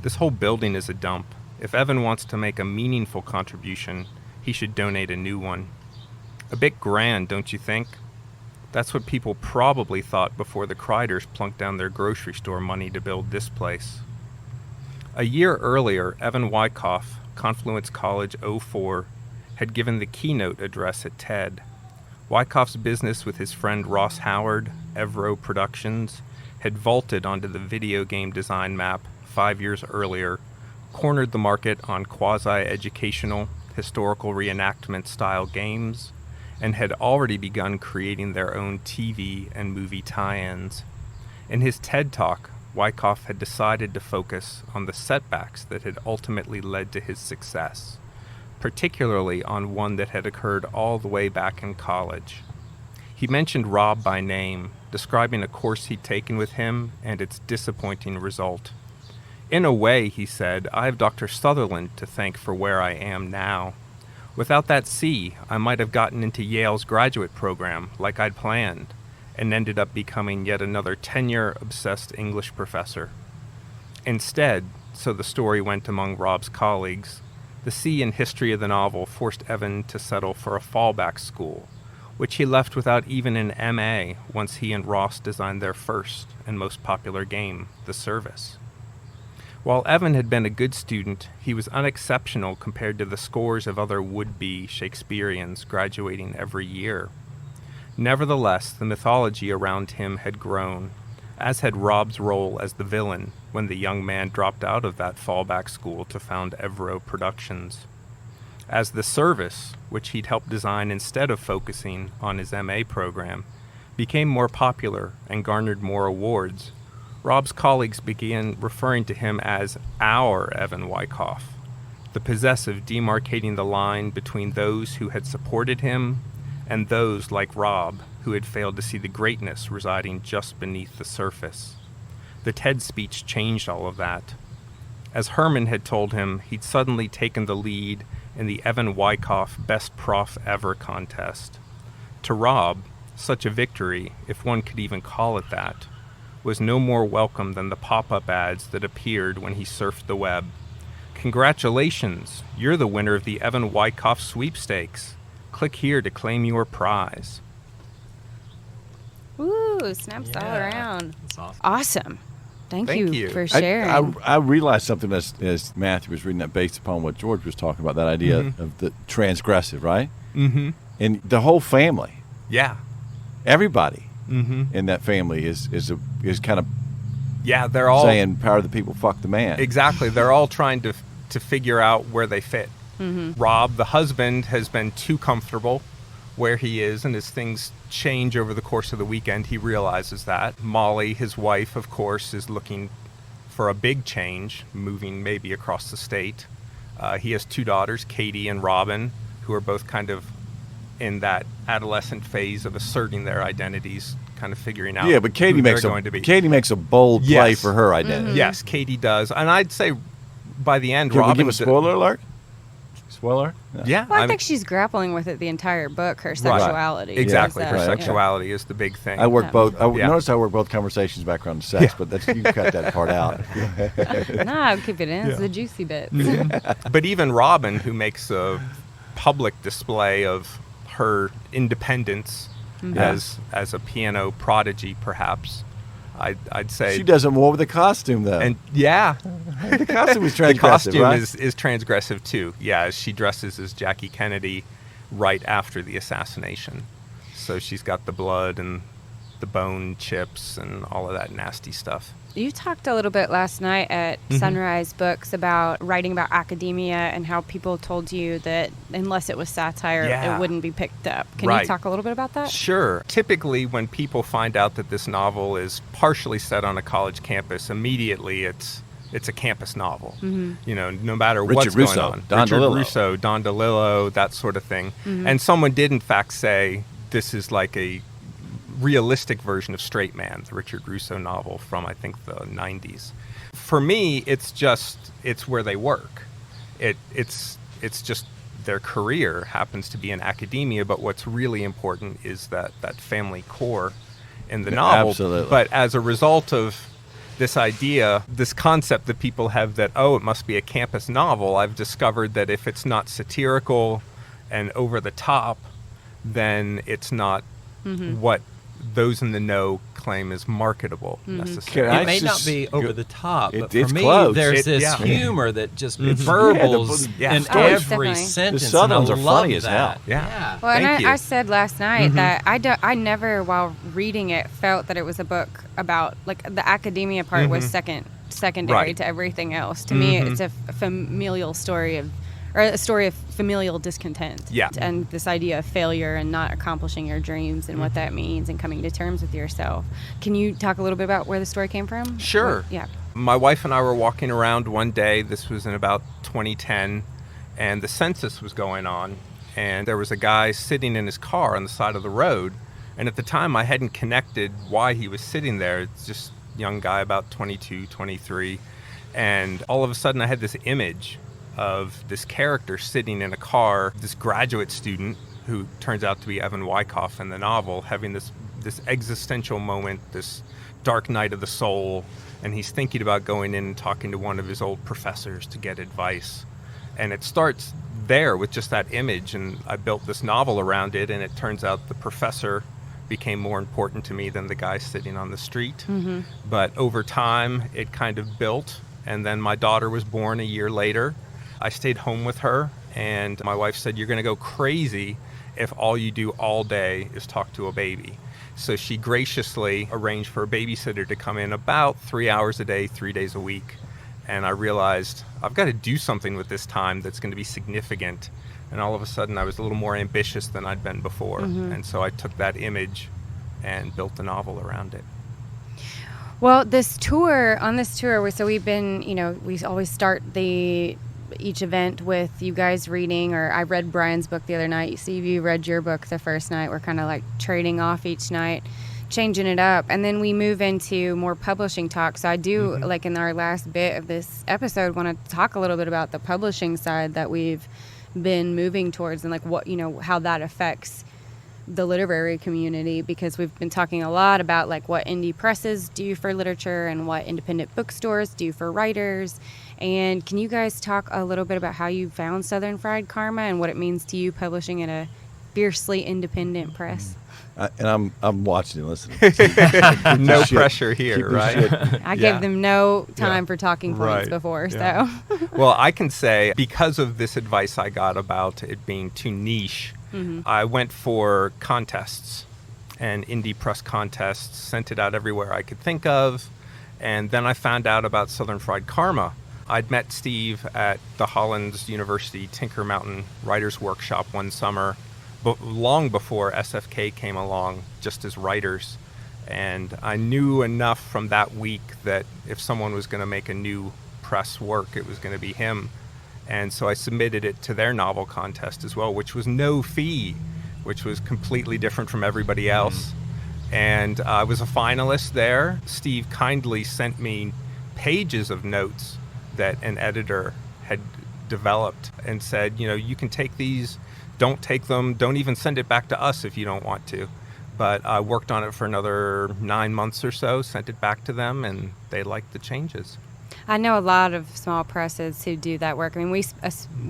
This whole building is a dump. If Evan wants to make a meaningful contribution, he should donate a new one." "A bit grand, don't you think?" That's what people probably thought before the Criders plunked down their grocery store money to build this place. A year earlier, Evan Wyckoff, Confluence College 04, had given the keynote address at TED. Wyckoff's business with his friend Ross Howard, Evro Productions, had vaulted onto the video game design map 5 years earlier, cornered the market on quasi-educational, historical reenactment-style games, and had already begun creating their own TV and movie tie-ins. In his TED Talk, Wyckoff had decided to focus on the setbacks that had ultimately led to his success, particularly on one that had occurred all the way back in college. He mentioned Rob by name, describing a course he'd taken with him and its disappointing result. "In a way," he said, "I have Dr. Sutherland to thank for where I am now. Without that C, I might have gotten into Yale's graduate program like I'd planned, and ended up becoming yet another tenure-obsessed English professor. Instead, so the story went among Rob's colleagues, the sea and history of the novel forced Evan to settle for a fallback school, which he left without even an MA once he and Ross designed their first and most popular game, The Service. While Evan had been a good student, he was unexceptional compared to the scores of other would-be Shakespeareans graduating every year. Nevertheless, the mythology around him had grown, as had Rob's role as the villain when the young man dropped out of that fallback school to found Evro Productions. As The Service, which he'd helped design instead of focusing on his MA program, became more popular and garnered more awards, Rob's colleagues began referring to him as our Evan Wyckoff, the possessive demarcating the line between those who had supported him and those, like Rob, who had failed to see the greatness residing just beneath the surface. The TED speech changed all of that. As Herman had told him, he'd suddenly taken the lead in the Evan Wyckoff Best Prof Ever contest. To Rob, such a victory, if one could even call it that, was no more welcome than the pop-up ads that appeared when he surfed the web. Congratulations, you're the winner of the Evan Wyckoff sweepstakes. Click here to claim your prize. Woo, snaps all around. That's awesome. Awesome. Thank you for I, sharing. I realized something as Matthew was reading that based upon what George was talking about, that idea of the transgressive, right? Mm-hmm. And the whole family, Yeah. everybody in that family is kind of They're all saying power of the people, fuck the man. Exactly. They're all trying to figure out where they fit. Rob, the husband, has been too comfortable where he is, and as things change over the course of the weekend, he realizes that. Molly, his wife, of course, is looking for a big change, moving maybe across the state. He has two daughters, Katie and Robin, who are both kind of in that adolescent phase of asserting their identities, kind of figuring out but Katie who makes they're going to be. Katie makes a bold play Yes. for her identity. Yes, Katie does. And I'd say by the end, Can we Robin... give a spoiler alert? Spoiler? Yeah. well, I think she's grappling with it the entire book, her sexuality. Exactly. Is Her that- sexuality is the big thing. I work both. I Yeah. notice I work both conversations background and sex, but that's, you can cut that part out. No, I'll keep it in. It's the juicy bits. But even Robin, who makes a public display of her independence as a piano prodigy, perhaps, I'd say She does it more with the costume, though. And yeah, the costume is the transgressive, costume right? is transgressive too. Yeah, as she dresses as Jackie Kennedy right after the assassination. So she's got the blood and the bone chips and all of that nasty stuff. You talked a little bit last night at Sunrise Books about writing about academia and how people told you that unless it was satire, Yeah. it wouldn't be picked up. Can Right. you talk a little bit about that? Sure. Typically, when people find out that this novel is partially set on a college campus, immediately it's a campus novel. You know, no matter Richard what's Russo, going on. Don Richard DeLillo. Russo, Don DeLillo, that sort of thing. And someone did, in fact, say this is like a realistic version of Straight Man, the Richard Russo novel from, I think, the 90s. For me, it's where they work. It's just their career happens to be in academia, but what's really important is that family core in the novel. Absolutely. But as a result of this idea, this concept that people have that, oh, it must be a campus novel, I've discovered that if it's not satirical and over the top, then it's not what those in the know claim is marketable necessarily. Can It may not just- be over the top, but it's for me, close. there's this Yeah. humor that just verbals Yeah. in Oh, every definitely. sentence. The Southerns and I are love funny as hell. that. Yeah. Well, and Thank you. I said last night that I never, while reading it, felt that it was a book about, like, the academia part was secondary Right. to everything else. To me, it's a familial story or a story of familial discontent. Yeah. And this idea of failure and not accomplishing your dreams and what that means and coming to terms with yourself. Can you talk a little bit about where the story came from? Sure. Yeah. My wife and I were walking around one day, this was in about 2010, and the census was going on, and there was a guy sitting in his car on the side of the road, and at the time I hadn't connected why he was sitting there. It's just a young guy, about 22, 23, and all of a sudden I had this image of this character sitting in a car, this graduate student who turns out to be Evan Wyckoff in the novel, having this this existential moment, this dark night of the soul, and he's thinking about going in and talking to one of his old professors to get advice. And it starts there with just that image, and I built this novel around it, and it turns out the professor became more important to me than the guy sitting on the street. But over time, it kind of built, and then my daughter was born a year later. I stayed home with her, and my wife said, "You're going to go crazy if all you do all day is talk to a baby." So she graciously arranged for a babysitter to come in about 3 hours a day, 3 days a week. And I realized I've got to do something with this time that's going to be significant. And all of a sudden I was a little more ambitious than I'd been before. And so I took that image and built a novel around it. Well, on this tour, so we've been, we always start each event with you guys reading, or I read Brian's book the other night. Steve, you read your book the first night. We're kind of like trading off each night, changing it up, and then we move into more publishing talk. So I do, like in our last bit of this episode, want to talk a little bit about the publishing side that we've been moving towards, and like what, how that affects the literary community, because we've been talking a lot about like what indie presses do for literature and what independent bookstores do for writers. And can you guys talk a little bit about how you found Southern Fried Karma and what it means to you publishing at a fiercely independent press? And I'm watching and listening. No pressure here, right? I gave them no time for talking points before, so. Well, I can say, because of this advice I got about it being too niche, I went for contests and indie press contests, sent it out everywhere I could think of, and then I found out about Southern Fried Karma. I'd met Steve at the Hollins University Tinker Mountain Writers Workshop one summer, but long before SFK came along, just as writers. And I knew enough from that week that if someone was going to make a new press work, it was going to be him. And so I submitted it to their novel contest as well, which was no fee, which was completely different from everybody else. And I was a finalist there. Steve kindly sent me pages of notes that an editor had developed and said, you can take these, don't take them, don't even send it back to us if you don't want to. But I worked on it for another 9 months or so, sent it back to them, and they liked the changes. I know a lot of small presses who do that work. I mean,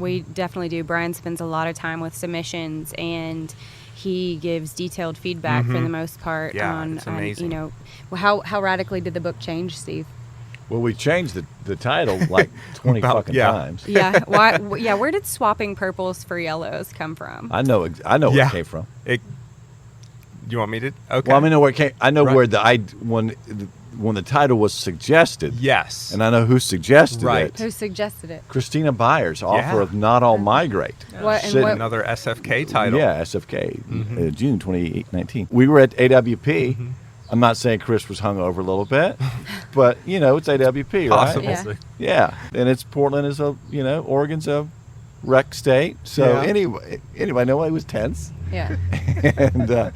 we definitely do. Brian spends a lot of time with submissions, and he gives detailed feedback for the most part. Yeah, it's amazing. How radically did the book change, Steve? Well, we changed the title like 20 times. Yeah. Why? Yeah. Where did swapping purples for yellows come from? I know where it came from. You want me to? Okay. Well, I know where it came. I know where when the title was suggested. Yes. And I know who suggested it. Who suggested it? Christina Byers, author of Not All Migrate. What? Another SFK title. Yeah, SFK, June 2019. We were at AWP. I'm not saying Chris was hungover a little bit, but it's AWP, right? Possibly. Yeah, and it's Portland is Oregon's a rec state. So anyway, nobody was tense. Yeah. And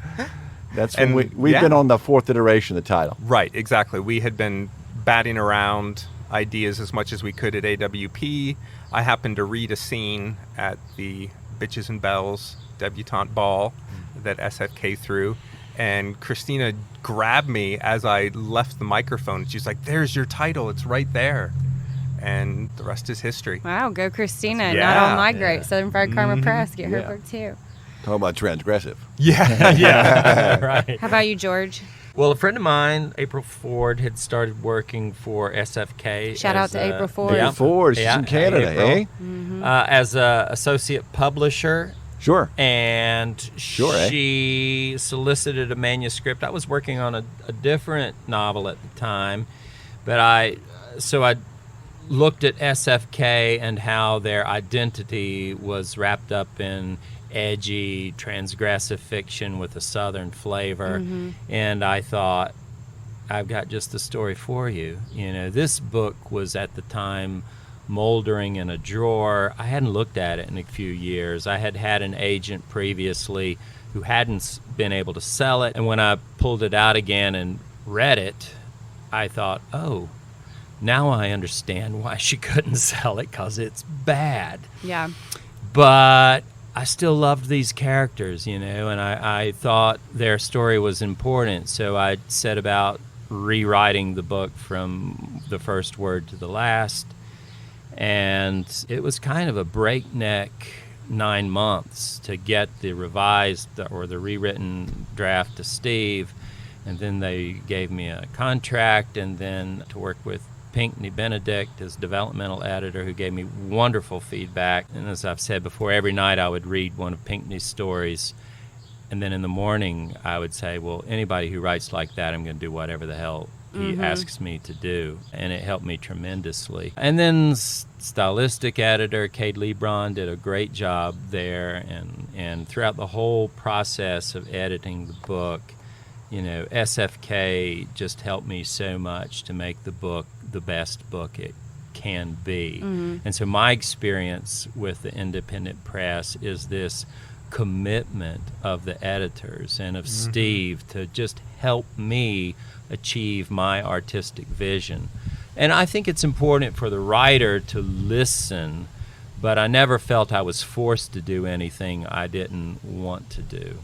that's when we've been on the fourth iteration of the title. Right, exactly. We had been batting around ideas as much as we could at AWP. I happened to read a scene at the Bitches and Bells debutante ball that SFK threw. And Christina grabbed me as I left the microphone. She's like, "There's your title. It's right there." And the rest is history. Wow, go Christina. Not All Migrate. Southern Fried Karma Press. Get her book too. Talk about transgressive. Yeah. Right. How about you, George? Well, a friend of mine, April Ford, had started working for SFK. Shout out to April Ford. April Ford, she's in Canada, April, as an associate publisher. Sure. And she solicited a manuscript. I was working on a different novel at the time, but I looked at SFK and how their identity was wrapped up in edgy, transgressive fiction with a Southern flavor. And I thought, I've got just the story for you. This book was at the time moldering in a drawer. I hadn't looked at it in a few years. I had an agent previously who hadn't been able to sell it. And when I pulled it out again and read it, I thought, oh, now I understand why she couldn't sell it, because it's bad. Yeah. But I still loved these characters, and I thought their story was important. So I set about rewriting the book from the first word to the last. And it was kind of a breakneck 9 months to get the revised or the rewritten draft to Steve. And then they gave me a contract, and then to work with Pinckney Benedict as developmental editor, who gave me wonderful feedback. And as I've said before, every night I would read one of Pinckney's stories, and then in the morning I would say, well, anybody who writes like that, I'm going to do whatever the hell he asks me to do. And it helped me tremendously. And then stylistic editor Cade Lebron did a great job there, and throughout the whole process of editing the book, SFK just helped me so much to make the book the best book it can be. And so my experience with the independent press is this commitment of the editors and of Steve to just help me achieve my artistic vision. And I think it's important for the writer to listen, but I never felt I was forced to do anything I didn't want to do.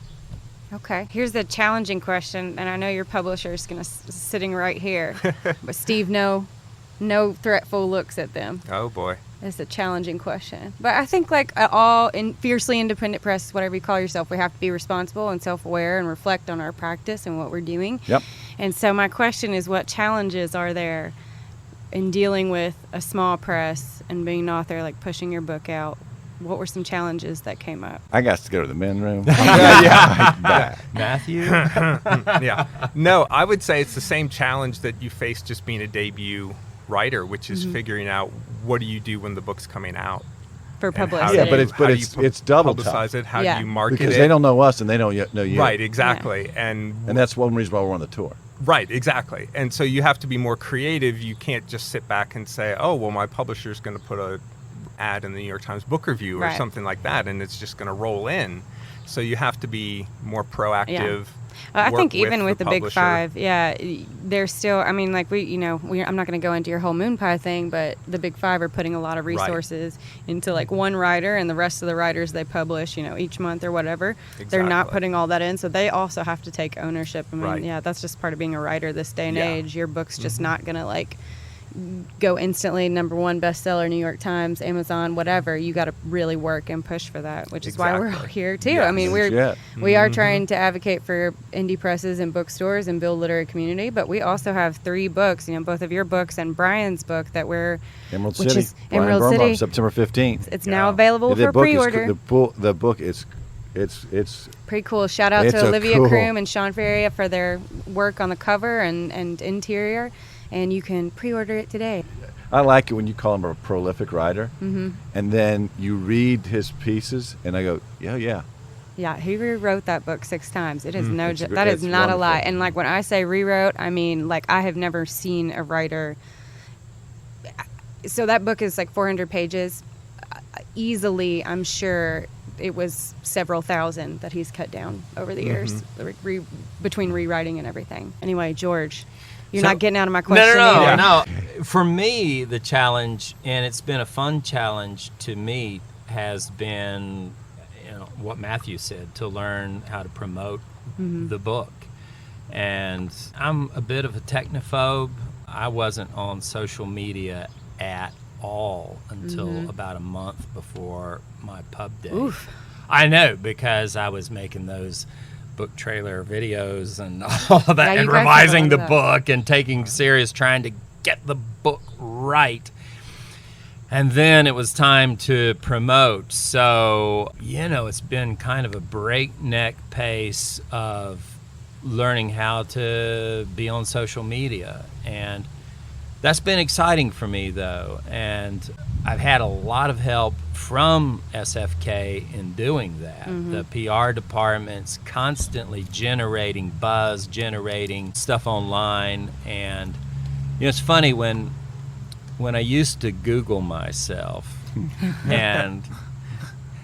Okay. Here's the challenging question, and I know your publisher is sitting right here, but Steve, no threatful looks at them. Oh boy. It's a challenging question. But I think all fiercely independent press, whatever you call yourself, we have to be responsible and self-aware and reflect on our practice and what we're doing. Yep. And so my question is, what challenges are there in dealing with a small press and being an author, pushing your book out? What were some challenges that came up? I got to go to the men's room. Matthew? Yeah. No, I would say it's the same challenge that you face just being a debut writer, which is figuring out what do you do when the book's coming out. For publicity. Yeah, but it's double publicize tough. it. How do you market because it? they don't know us and they don't yet know you. Right, exactly. Yeah. And that's one reason why we're on the tour. Right, exactly. And so you have to be more creative. You can't just sit back and say, oh, well, my publisher's going to put a ad in the New York Times Book Review or something like that, and it's just going to roll in. So you have to be more proactive. Yeah. I think even with the Big Five, they're still, I'm not going to go into your whole moon pie thing, but the Big Five are putting a lot of resources into one writer, and the rest of the writers they publish, each month or whatever. Exactly. They're not putting all that in, so they also have to take ownership. That's just part of being a writer this day and age. Your book's just not going to go instantly #1 bestseller, New York Times, Amazon, whatever. You got to really work and push for that, which is why we're all here too. Yes. We are trying to advocate for indie presses and bookstores and build literary community, but we also have 3 books, both of your books and Brian's book that we're Emerald which City, is Emerald City, September 15th. It's now available for pre-order. The book is it's pretty cool. Shout out to Olivia Kroom and Sean Ferrier for their work on the cover and interior. And you can pre-order it today. I like it when you call him a prolific writer, and then you read his pieces, and I go, yeah. Yeah, he rewrote that book 6 times. It is that is not wonderful. a lie. And when I say rewrote, I mean I have never seen a writer. So that book is 400 pages. Easily, I'm sure it was several thousand that he's cut down over the years between rewriting and everything. Anyway, George. You're not getting out of my question. No. For me, the challenge, and it's been a fun challenge to me, has been what Matthew said, to learn how to promote the book. And I'm a bit of a technophobe. I wasn't on social media at all until about a month before my pub day. Oof. I know, because I was making those book trailer videos and all of that, and revising the book and taking serious, trying to get the book right. And then it was time to promote. So, it's been kind of a breakneck pace of learning how to be on social media. And that's been exciting for me, though. And I've had a lot of help from SFK in doing that. The PR department's constantly generating buzz, generating stuff online. And it's funny when I used to Google myself and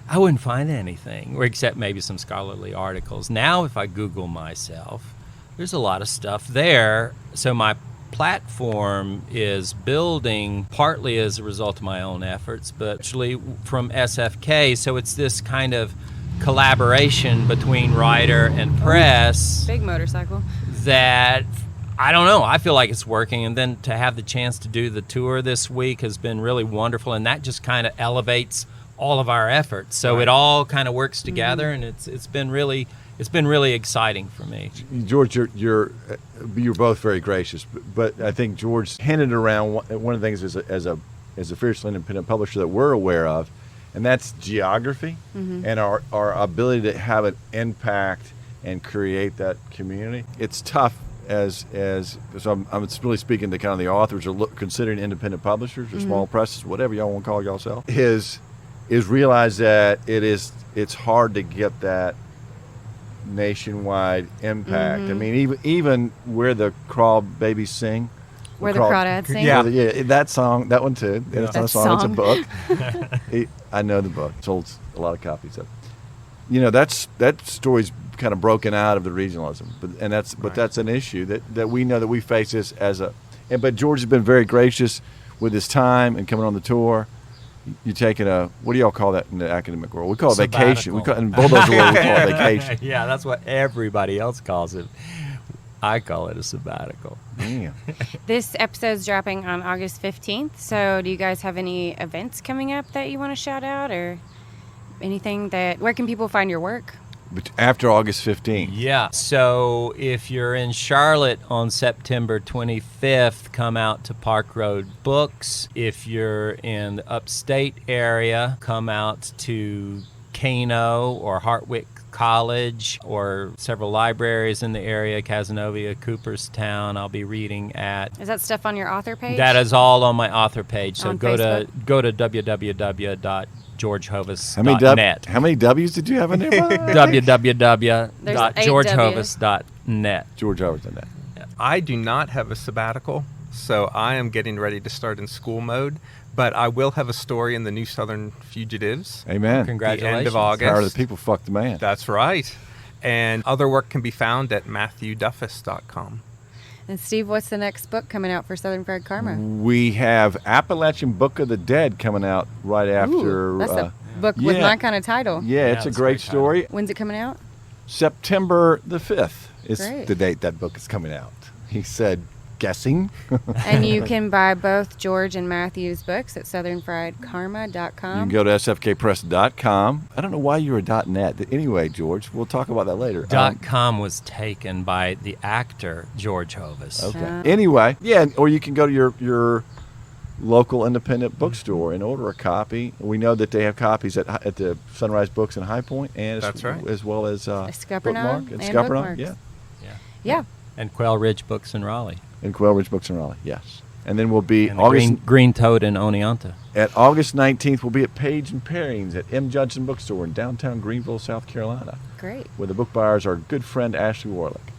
I wouldn't find anything, or except maybe some scholarly articles. Now if I Google myself, there's a lot of stuff there. So my platform is building partly as a result of my own efforts, but actually from SFK. So it's this kind of collaboration between writer and press. Big motorcycle. That, I don't know, I feel like it's working. And then to have the chance to do the tour this week has been really wonderful. And that just kind of elevates all of our efforts. So it all kind of works together, and it's been really exciting for me. George, you're both very gracious, but I think George hinted around one of the things as a fiercely independent publisher that we're aware of, and that's geography and our ability to have an impact and create that community. It's tough so I'm really speaking to kind of the authors or considering independent publishers or small presses, whatever y'all want to call yourself, is realize that it's hard to get that nationwide impact. I mean, even where the crawbabies sing, where the crawdads sing. Yeah, that song, that one too. Yeah. It's not a song, it's a book. I know the book. Sold a lot of copies of it. That story's kind of broken out of the regionalism, but that's an issue that we know that we face this but George has been very gracious with his time and coming on the tour. You're taking what do y'all call that in the academic world? We call it vacation. In Bulldozer world, we call it vacation. Yeah, that's what everybody else calls it. I call it a sabbatical. Damn. This episode's dropping on August 15th. So do you guys have any events coming up that you want to shout out, or anything where can people find your work? But after August 15th. Yeah, so if you're in Charlotte on September 25th, come out to Park Road Books. If you're in the upstate area, come out to Kano or Hartwick College or several libraries in the area, Casanova, Cooperstown. I'll be reading at. Is that stuff on your author page? That is all on my author page. So on go Facebook? to www.georgehovis.net. How many W's did you have in there? www.georgehovis.net. GeorgeHovis.net. I do not have a sabbatical, so I am getting ready to start in school mode. But I will have a story in the New Southern Fugitives. Amen. Congratulations. The end of August. Power of the people, fuck the man. That's right. And other work can be found at MatthewDuffus.com. And Steve, what's the next book coming out for Southern Fried Karma? We have Appalachian Book of the Dead coming out right after. That's a book with my kind of title. Yeah, it's a great story. When's it coming out? September the 5th is Great. the date that book is coming out. He said, guessing. And you can buy both George and Matthew's books at southernfriedkarma.com. You can go to sfkpress.com. I don't know why you were .net. Anyway, George, we'll talk about that later. .com was taken by the actor George Hovis. Okay. Anyway, yeah, or you can go to your local independent bookstore and order a copy. We know that they have copies at the Sunrise Books in High Point, and That's right. as well as Scuppernong and and Scuppernong. Bookmarks. Yeah. And Quail Ridge Books in Raleigh. And Quail Ridge Books in Raleigh, yes. And then we'll be And August Green Toad in Oneonta. At August 19th, we'll be at Page and Pairings at M. Judson Bookstore in downtown Greenville, South Carolina. Great. Where the book buyers are good friend Ashley Warlick.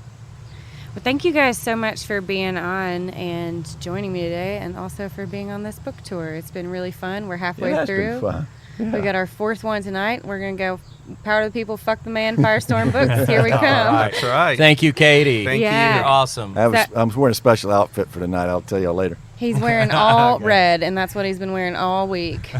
Well, thank you guys so much for being on and joining me today, and also for being on this book tour. It's been really fun. We're halfway It's through. been fun. Yeah. We got our fourth one tonight. We're going to go Power to the People, Fuck the Man, Firestorm Books. Here we come. That's right. Thank you, Katie. Thank Yeah. You're awesome. I'm wearing a special outfit for tonight. I'll tell y'all later. He's wearing all red, and that's what he's been wearing all week.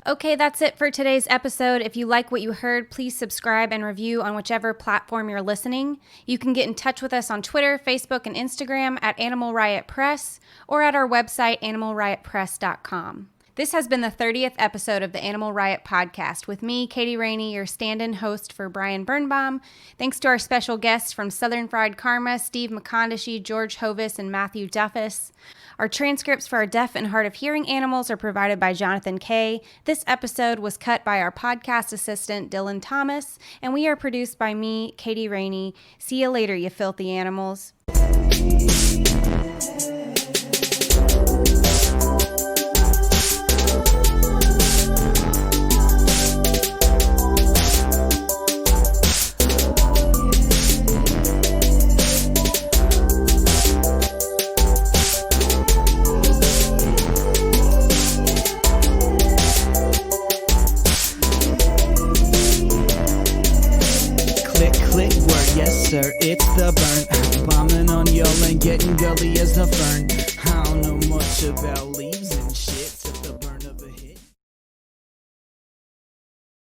Okay, that's it for today's episode. If you like what you heard, please subscribe and review on whichever platform you're listening. You can get in touch with us on Twitter, Facebook, and Instagram at Animal Riot Press or at our website, animalriotpress.com. This has been the 30th episode of the Animal Riot Podcast with me, Katie Rainey, your stand-in host for Brian Birnbaum. Thanks to our special guests from Southern Fried Karma, Steve McCondichie, George Hovis, and Matthew Duffus. Our transcripts for our deaf and hard of hearing animals are provided by Jonathan Kay. This episode was cut by our podcast assistant, Dylan Thomas, and we are produced by me, Katie Rainey. See you later, you filthy animals. Click, click, word, yes sir, it's the burn. Bombing on y'all and getting gully as a fern. I don't know much about Lee.